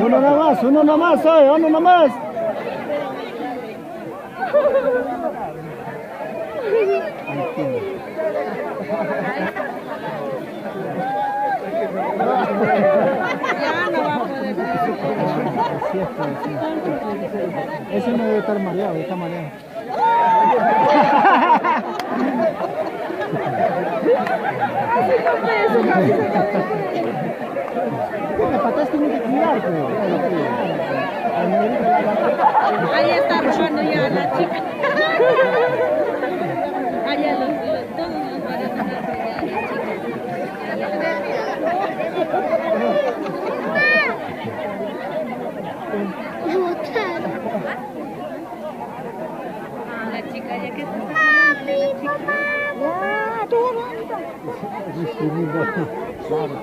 Uno nomás, uno nomás. Ya no va a poder. Ese no debe estar mareado, está mareado. La patas tienen que cuidar, Ahí está robando ya a la chica. Allá todos los van a tener que ya la chica. La chica ya que está sacando la chica. Claro,